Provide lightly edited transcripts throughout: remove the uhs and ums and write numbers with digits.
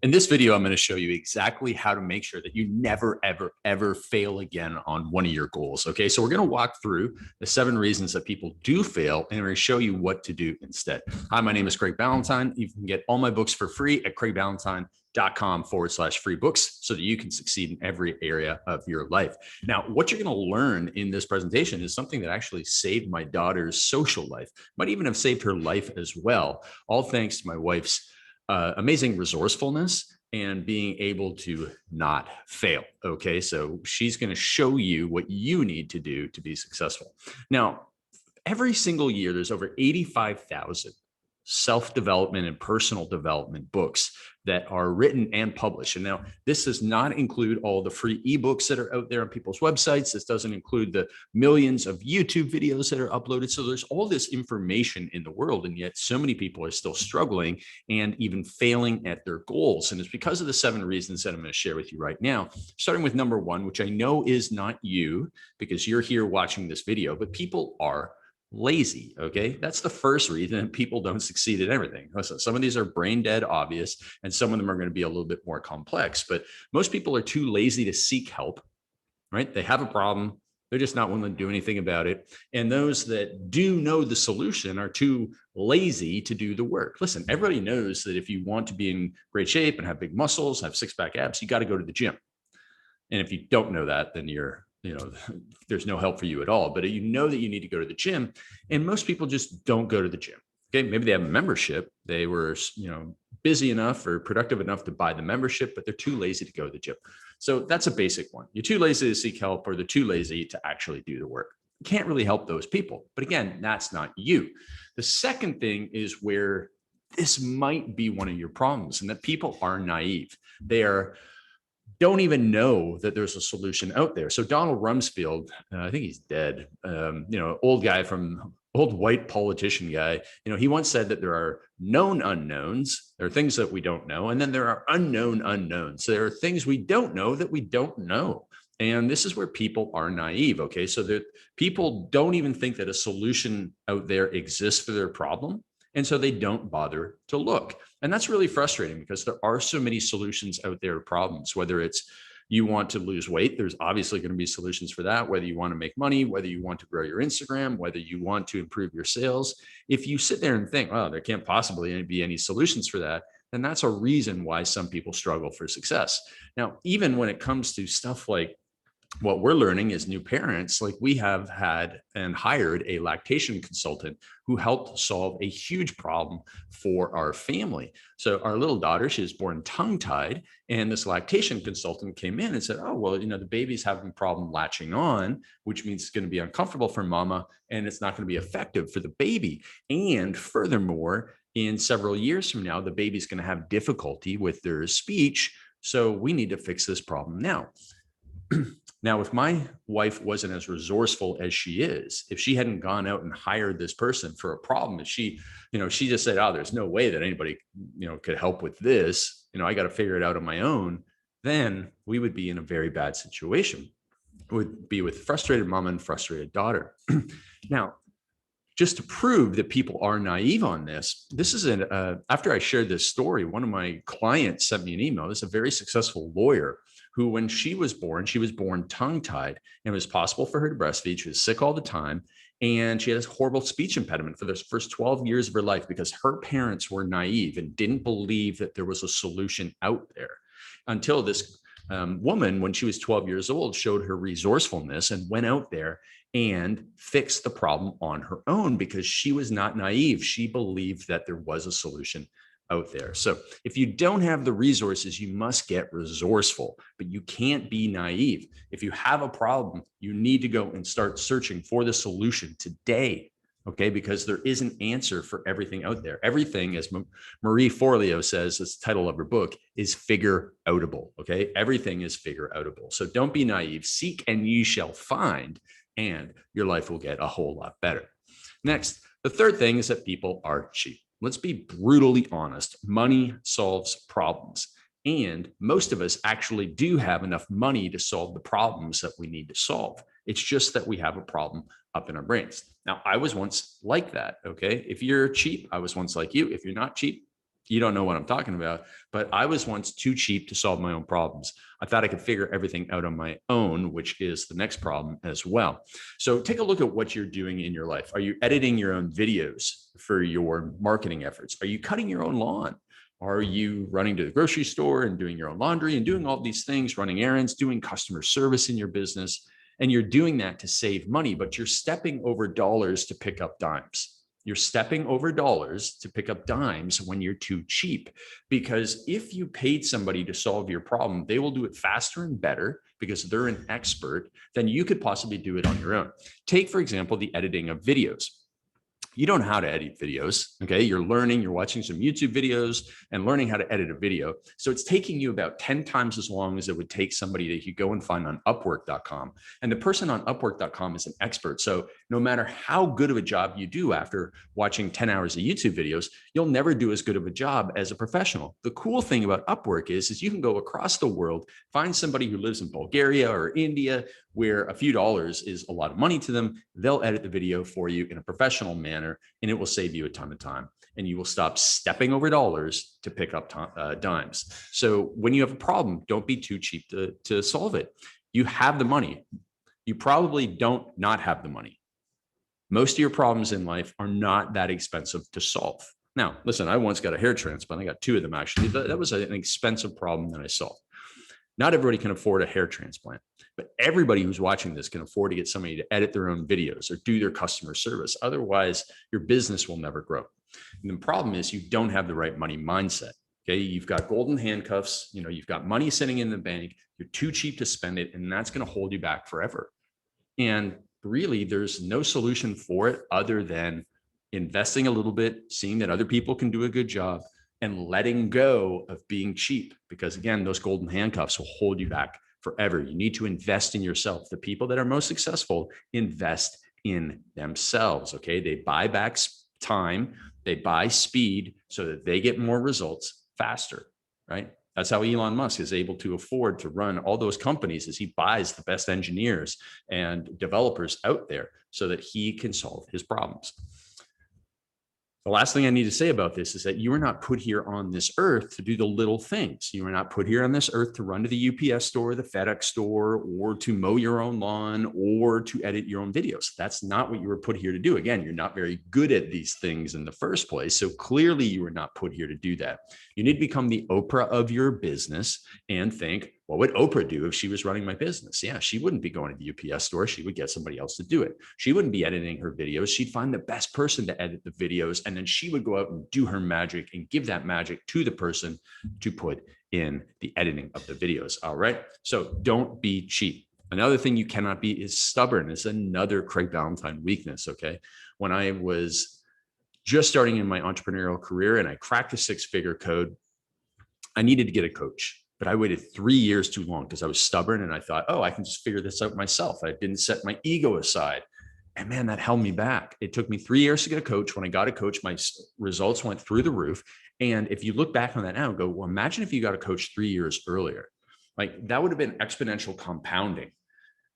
In this video, I'm going to show you exactly how to make sure that you never, ever, ever fail again on one of your goals. Okay, so we're going to walk through the 7 reasons that people do fail, and we're going to show you what to do instead. Hi, my name is Craig Ballantyne. You can get all my books for free at craigballantyne.com/free books so that you can succeed in every area of your life. Now, what you're going to learn in this presentation is something that actually saved my daughter's social life, might even have saved her life as well, all thanks to my wife's amazing resourcefulness and being able to not fail. Okay, so she's going to show you what you need to do to be successful. Now, every single year, there's over 85,000 self-development and personal development books that are written and published. And now this does not include all the free ebooks that are out there on people's websites. This doesn't include the millions of YouTube videos that are uploaded. So there's all this information in the world, and yet so many people are still struggling and even failing at their goals. And it's because of the 7 reasons that I'm going to share with you right now, starting with number 1, which I know is not you because you're here watching this video, but people are lazy. Okay, that's the first reason people don't succeed at everything. Listen, some of these are brain dead obvious, and some of them are going to be a little bit more complex, but most people are too lazy to seek help, right? They have a problem, they're just not willing to do anything about it. And those that do know the solution are too lazy to do the work. Listen, everybody knows that if you want to be in great shape and have big muscles, have 6-pack abs, you got to go to the gym. And if you don't know that, then there's no help for you at all. But you know that you need to go to the gym, and most people just don't go to the gym. Okay, maybe they have a membership. They were, busy enough or productive enough to buy the membership, but they're too lazy to go to the gym. So that's a basic one. You're too lazy to seek help, or they're too lazy to actually do the work. You can't really help those people. But again, that's not you. The second thing is where this might be one of your problems, and that people are naive. They don't even know that there's a solution out there. So Donald Rumsfeld, I think he's dead, old white politician guy, he once said that there are known unknowns. There are things that we don't know. And then there are unknown unknowns. So there are things we don't know that we don't know. And this is where people are naive. Okay, so that people don't even think that a solution out there exists for their problem. And so they don't bother to look. And that's really frustrating because there are so many solutions out there to problems. Whether it's you want to lose weight, there's obviously going to be solutions for that. Whether you want to make money, whether you want to grow your Instagram, whether you want to improve your sales. If you sit there and think, oh, there can't possibly be any solutions for that, then that's a reason why some people struggle for success. Now, even when it comes to stuff like what we're learning as new parents, like we have had and hired a lactation consultant who helped solve a huge problem for our family. So our little daughter, she was born tongue-tied, and this lactation consultant came in and said, oh, well, the baby's having a problem latching on, which means it's going to be uncomfortable for mama, and it's not going to be effective for the baby. And furthermore, in several years from now, the baby's going to have difficulty with their speech. So we need to fix this problem now. Now, if my wife wasn't as resourceful as she is, if she hadn't gone out and hired this person for a problem, if she just said, oh, there's no way that anybody, could help with this, I got to figure it out on my own, then we would be in a very bad situation. It would be with frustrated mama and frustrated daughter. Now, just to prove that people are naive on this is after I shared this story, one of my clients sent me an email. This is a very successful lawyer who, when she was born tongue-tied, and it was possible for her to breastfeed. She was sick all the time, and she had a horrible speech impediment for the first 12 years of her life because her parents were naive and didn't believe that there was a solution out there until this woman, when she was 12 years old, showed her resourcefulness and went out there and fixed the problem on her own because she was not naive. She believed that there was a solution out there. So if you don't have the resources, you must get resourceful, but you can't be naive. If you have a problem, you need to go and start searching for the solution today. Okay, because there is an answer for everything out there. Everything, as Marie Forleo says, that's the title of her book, is figure outable. Okay, everything is figure outable. So don't be naive. Seek and ye shall find, and your life will get a whole lot better. Next, the third thing is that people are cheap. Let's be brutally honest. Money solves problems. And most of us actually do have enough money to solve the problems that we need to solve. It's just that we have a problem up in our brains. Now, I was once like that. Okay. If you're cheap, I was once like you. If you're not cheap, You don't know what I'm talking about, but I was once too cheap to solve my own problems. I thought I could figure everything out on my own, which is the next problem as well. So take a look at what you're doing in your life. Are you editing your own videos for your marketing efforts? Are you cutting your own lawn? Are you running to the grocery store and doing your own laundry and doing all these things, running errands, doing customer service in your business? And you're doing that to save money, but you're stepping over dollars to pick up dimes. You're stepping over dollars to pick up dimes when you're too cheap. Because if you paid somebody to solve your problem, they will do it faster and better because they're an expert than you could possibly do it on your own. Take, for example, the editing of videos. You don't know how to edit videos. Okay. You're learning, you're watching some YouTube videos and learning how to edit a video. So it's taking you about 10 times as long as it would take somebody that you go and find on Upwork.com. And the person on Upwork.com is an expert. So no matter how good of a job you do after watching 10 hours of YouTube videos, you'll never do as good of a job as a professional. The cool thing about Upwork is you can go across the world, find somebody who lives in Bulgaria or India, where a few dollars is a lot of money to them. They'll edit the video for you in a professional manner, and it will save you a ton of time. And you will stop stepping over dollars to pick up dimes. So when you have a problem, don't be too cheap to solve it. You have the money. You probably don't not have the money. Most of your problems in life are not that expensive to solve. Now, listen, I once got a hair transplant. I got 2 of them actually. That was an expensive problem that I solved. Not everybody can afford a hair transplant, but everybody who's watching this can afford to get somebody to edit their own videos or do their customer service. Otherwise, your business will never grow. And the problem is you don't have the right money mindset. Okay. You've got golden handcuffs, you've got money sitting in the bank. You're too cheap to spend it. And that's going to hold you back forever. And really, there's no solution for it other than investing a little bit, seeing that other people can do a good job, and letting go of being cheap. Because again, those golden handcuffs will hold you back forever. You need to invest in yourself. The people that are most successful invest in themselves. Okay. They buy back time, they buy speed so that they get more results faster, right? That's how Elon Musk is able to afford to run all those companies, as he buys the best engineers and developers out there so that he can solve his problems. The last thing I need to say about this is that you are not put here on this earth to do the little things. You are not put here on this earth to run to the UPS store, the FedEx store, or to mow your own lawn, or to edit your own videos. That's not what you were put here to do. Again, you're not very good at these things in the first place. So clearly you were not put here to do that. You need to become the Oprah of your business and think, what would Oprah do if she was running my business? Yeah, she wouldn't be going to the UPS store. She would get somebody else to do it. She wouldn't be editing her videos. She'd find the best person to edit the videos, and then she would go out and do her magic and give that magic to the person to put in the editing of the videos. All right. So don't be cheap. Another thing you cannot be is stubborn. It's another Craig Ballantyne weakness. Okay. When I was just starting in my entrepreneurial career and I cracked the 6-figure code, I needed to get a coach. But I waited 3 years too long because I was stubborn and I thought, oh, I can just figure this out myself. I didn't set my ego aside. And man, that held me back. It took me 3 years to get a coach. When I got a coach, my results went through the roof. And if you look back on that now and go, well, imagine if you got a coach 3 years earlier, like that would have been exponential compounding.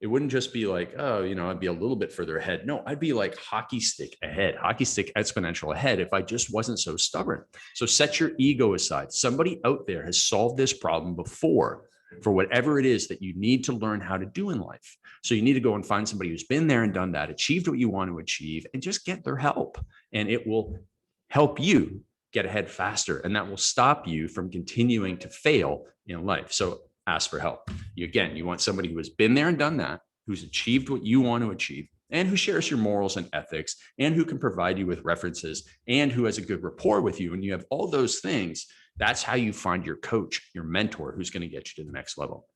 It wouldn't just be like, oh, I'd be a little bit further ahead. No, I'd be like hockey stick ahead, hockey stick exponential ahead if I just wasn't so stubborn. So set your ego aside. Somebody out there has solved this problem before for whatever it is that you need to learn how to do in life. So you need to go and find somebody who's been there and done that, achieved what you want to achieve, and just get their help. And it will help you get ahead faster. And that will stop you from continuing to fail in life. So ask for help. You want somebody who has been there and done that, who's achieved what you want to achieve, and who shares your morals and ethics, and who can provide you with references, and who has a good rapport with you. And you have all those things. That's how you find your coach, your mentor, who's going to get you to the next level.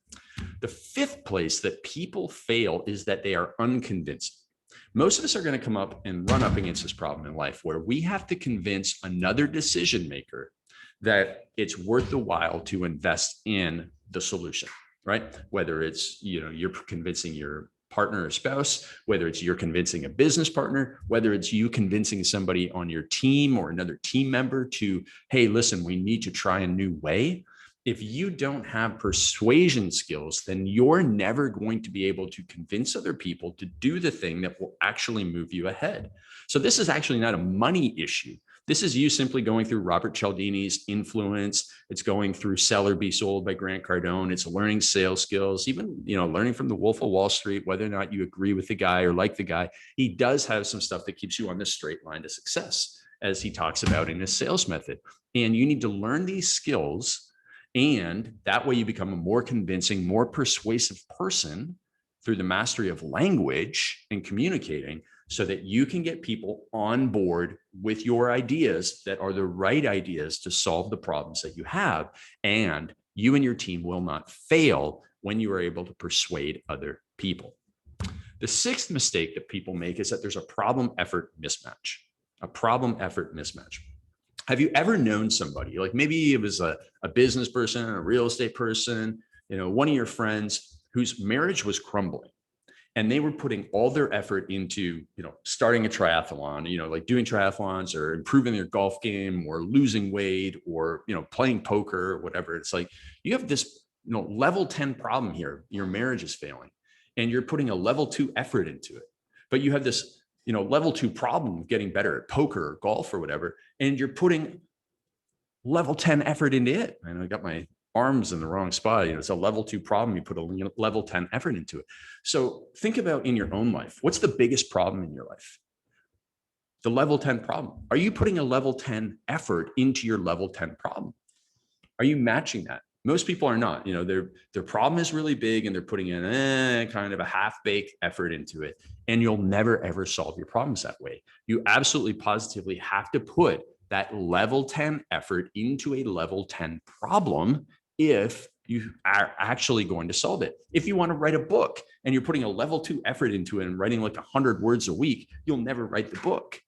The 5th place that people fail is that they are unconvincing. Most of us are going to come up and run up against this problem in life where we have to convince another decision maker that it's worth the while to invest in the solution, right? Whether it's, you're convincing your partner or spouse, whether it's you're convincing a business partner, whether it's you convincing somebody on your team or another team member to, hey, listen, we need to try a new way. If you don't have persuasion skills, then you're never going to be able to convince other people to do the thing that will actually move you ahead. So this is actually not a money issue. This is you simply going through Robert Cialdini's Influence. It's going through Sell or Be Sold by Grant Cardone. It's learning sales skills, even, learning from the Wolf of Wall Street, whether or not you agree with the guy or like the guy. He does have some stuff that keeps you on the straight line to success, as he talks about in his sales method. And you need to learn these skills, and that way you become a more convincing, more persuasive person through the mastery of language and communicating, so that you can get people on board with your ideas that are the right ideas to solve the problems that you have. And you and your team will not fail when you are able to persuade other people. The sixth mistake that people make is that there's a problem-effort mismatch. A problem-effort mismatch. Have you ever known somebody, like maybe it was a business person, a real estate person, one of your friends whose marriage was crumbling, and they were putting all their effort into, starting a triathlon, like doing triathlons or improving their golf game or losing weight or, playing poker or whatever. It's like, you have this, level 10 problem here. Your marriage is failing and you're putting a level 2 effort into it, but you have this, level 2 problem of getting better at poker or golf or whatever, and you're putting level 10 effort into it. And I got my arms in the wrong spot. It's a level 2 problem. You put a level 10 effort into it. So think about in your own life, what's the biggest problem in your life? The level 10 problem. Are you putting a level 10 effort into your level 10 problem? Are you matching that? Most people are not. Their problem is really big and they're putting in kind of a half-baked effort into it. And you'll never, ever solve your problems that way. You absolutely positively have to put that level 10 effort into a level 10 problem if you are actually going to solve it. If you want to write a book and you're putting a level 2 effort into it and writing like 100 words a week, you'll never write the book.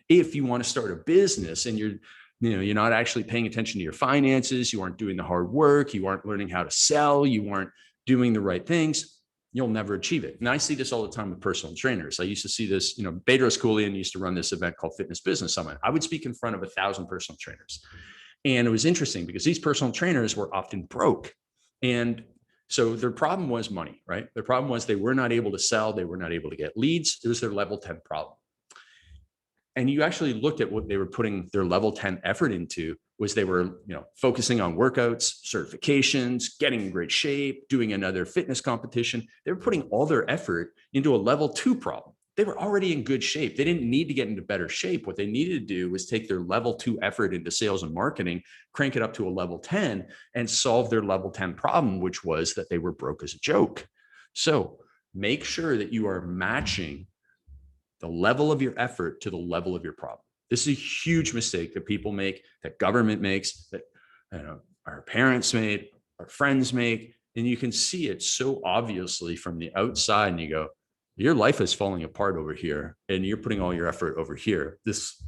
If you want to start a business and you're not actually paying attention to your finances, you aren't doing the hard work, you aren't learning how to sell, you aren't doing the right things, you'll never achieve it. And I see this all the time with personal trainers. I used to see this, Bedros Keuilian used to run this event called Fitness Business Summit. I would speak in front of 1,000 personal trainers. And it was interesting because these personal trainers were often broke. And so their problem was money, right? Their problem was they were not able to sell. They were not able to get leads. It was their level 10 problem. And you actually looked at what they were putting their level 10 effort into was they were, focusing on workouts, certifications, getting in great shape, doing another fitness competition. They were putting all their effort into a level 2 problem. They were already in good shape. They didn't need to get into better shape. What they needed to do was take their level 2 effort into sales and marketing, crank it up to a level 10 and solve their level 10 problem, which was that they were broke as a joke. So make sure that you are matching the level of your effort to the level of your problem. This is a huge mistake that people make, that government makes, that our parents made, our friends make, and you can see it so obviously from the outside and you go, your life is falling apart over here and you're putting all your effort over here. This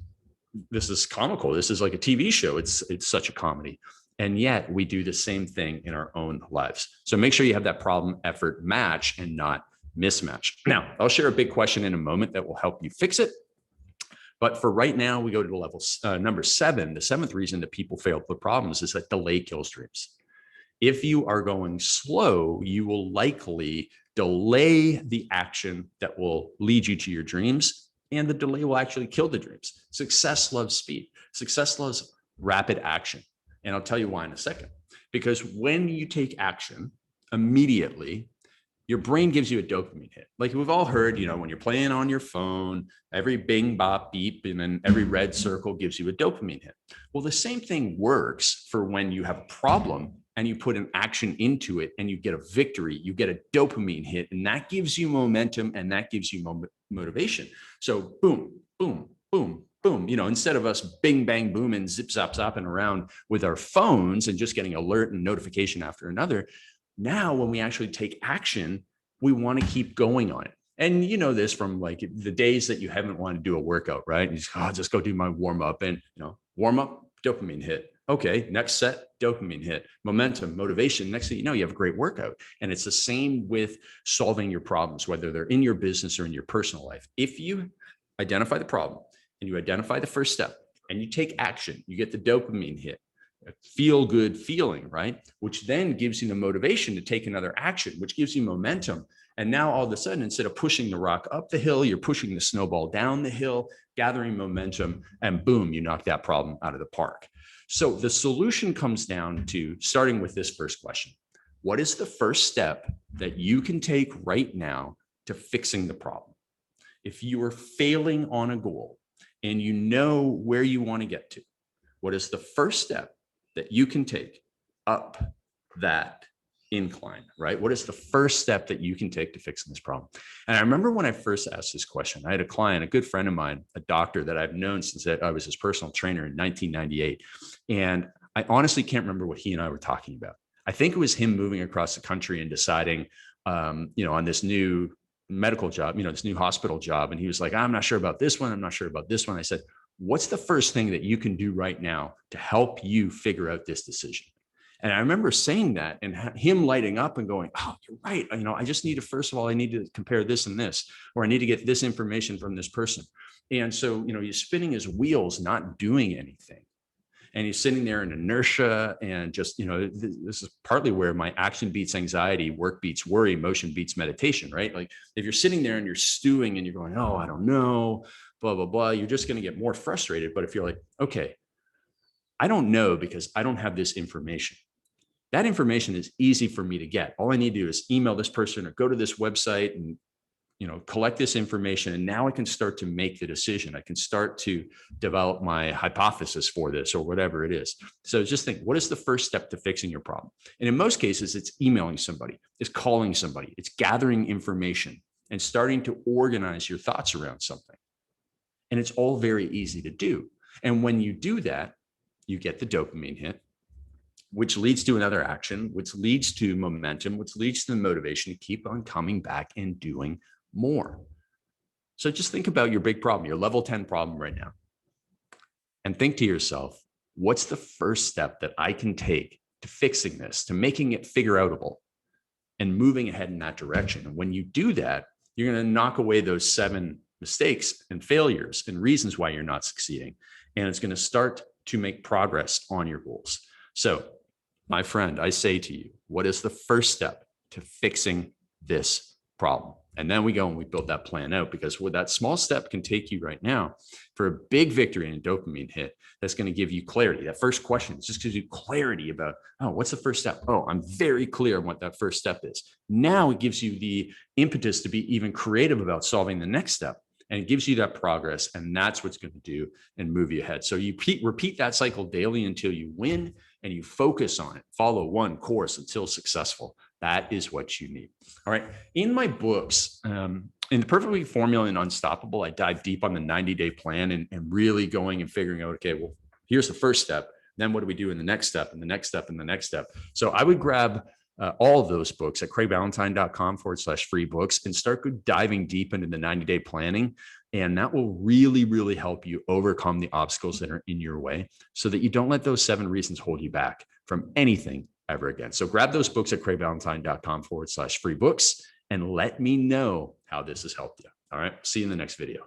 is comical. This is like a TV show. It's such a comedy. And yet we do the same thing in our own lives. So make sure you have that problem effort match and not mismatch. Now, I'll share a big question in a moment that will help you fix it. But for right now, we go to the level number 7. The 7th reason that people fail with problems is that delay kills dreams. If you are going slow, you will likely delay the action that will lead you to your dreams, and the delay will actually kill the dreams. Success loves speed. Success loves rapid action. And I'll tell you why in a second. Because when you take action immediately, your brain gives you a dopamine hit. Like we've all heard, when you're playing on your phone, every bing, bop, beep, and then every red circle gives you a dopamine hit. Well, the same thing works for when you have a problem and you put an action into it and you get a victory, you get a dopamine hit, and that gives you momentum and that gives you motivation. So boom, boom, boom, boom. Instead of us bing, bang, boom, and zip, zap, zapping around with our phones and just getting alert and notification after another, now, when we actually take action, we want to keep going on it. And you know this from like the days that you haven't wanted to do a workout, right? You just go do my warm up and, warm up, dopamine hit. Okay, next set, dopamine hit, momentum, motivation. Next thing you know, you have a great workout. And it's the same with solving your problems, whether they're in your business or in your personal life. If you identify the problem and you identify the first step and you take action, you get the dopamine hit. A feel good feeling, right? Which then gives you the motivation to take another action, which gives you momentum. And now all of a sudden, instead of pushing the rock up the hill, you're pushing the snowball down the hill, gathering momentum, and boom, you knock that problem out of the park. So the solution comes down to starting with this first question. What is the first step that you can take right now to fixing the problem? If you are failing on a goal and you know where you want to get to, what is the first step that you can take up that incline, right? What is the first step that you can take to fixing this problem? And I remember when I first asked this question, I had a client, a good friend of mine, a doctor that I've known since I was his personal trainer in 1998. And I honestly can't remember what he and I were talking about. I think it was him moving across the country and deciding, on this new medical job, this new hospital job. And he was like, I'm not sure about this one. I'm not sure about this one. I said, what's the first thing that you can do right now to help you figure out this decision? And I remember saying that and him lighting up and going, oh, you're right. I just need to, first of all, I need to compare this and this, or I need to get this information from this person. And so, he's spinning his wheels, not doing anything. And he's sitting there in inertia and just, this is partly where my action beats anxiety, work beats worry, motion beats meditation, right? Like if you're sitting there and you're stewing and you're going, oh, I don't know, blah, blah, blah, you're just going to get more frustrated. But if you're like, okay, I don't know because I don't have this information. That information is easy for me to get. All I need to do is email this person or go to this website and, collect this information. And now I can start to make the decision. I can start to develop my hypothesis for this or whatever it is. So just think, what is the first step to fixing your problem? And in most cases, it's emailing somebody, it's calling somebody, it's gathering information and starting to organize your thoughts around something. And it's all very easy to do. And when you do that, you get the dopamine hit, which leads to another action, which leads to momentum, which leads to the motivation to keep on coming back and doing more. So just think about your big problem, your level 10 problem right now. And think to yourself, what's the first step that I can take to fixing this, to making it figure outable and moving ahead in that direction? And when you do that, you're going to knock away those 7 mistakes and failures and reasons why you're not succeeding. And it's going to start to make progress on your goals. So, my friend, I say to you, what is the first step to fixing this problem? And then we go and we build that plan out, because what that small step can take you right now for a big victory and a dopamine hit, that's going to give you clarity. That first question just gives you clarity about, oh, what's the first step? Oh, I'm very clear on what that first step is. Now it gives you the impetus to be even creative about solving the next step. And it gives you that progress. And that's what's going to do and move you ahead. So you repeat that cycle daily until you win, and you focus on it. Follow one course until successful. That is what you need. All right. In my books, in The Perfect Week Formula and Unstoppable, I dive deep on the 90-day plan and really going and figuring out, okay, well, here's the first step. Then what do we do in the next step and the next step and the next step? So I would grab all of those books at craigballantyne.com/free books and start diving deep into the 90-day planning. And that will really, really help you overcome the obstacles that are in your way so that you don't let those 7 reasons hold you back from anything ever again. So grab those books at craigballantyne.com/free books and let me know how this has helped you. All right. See you in the next video.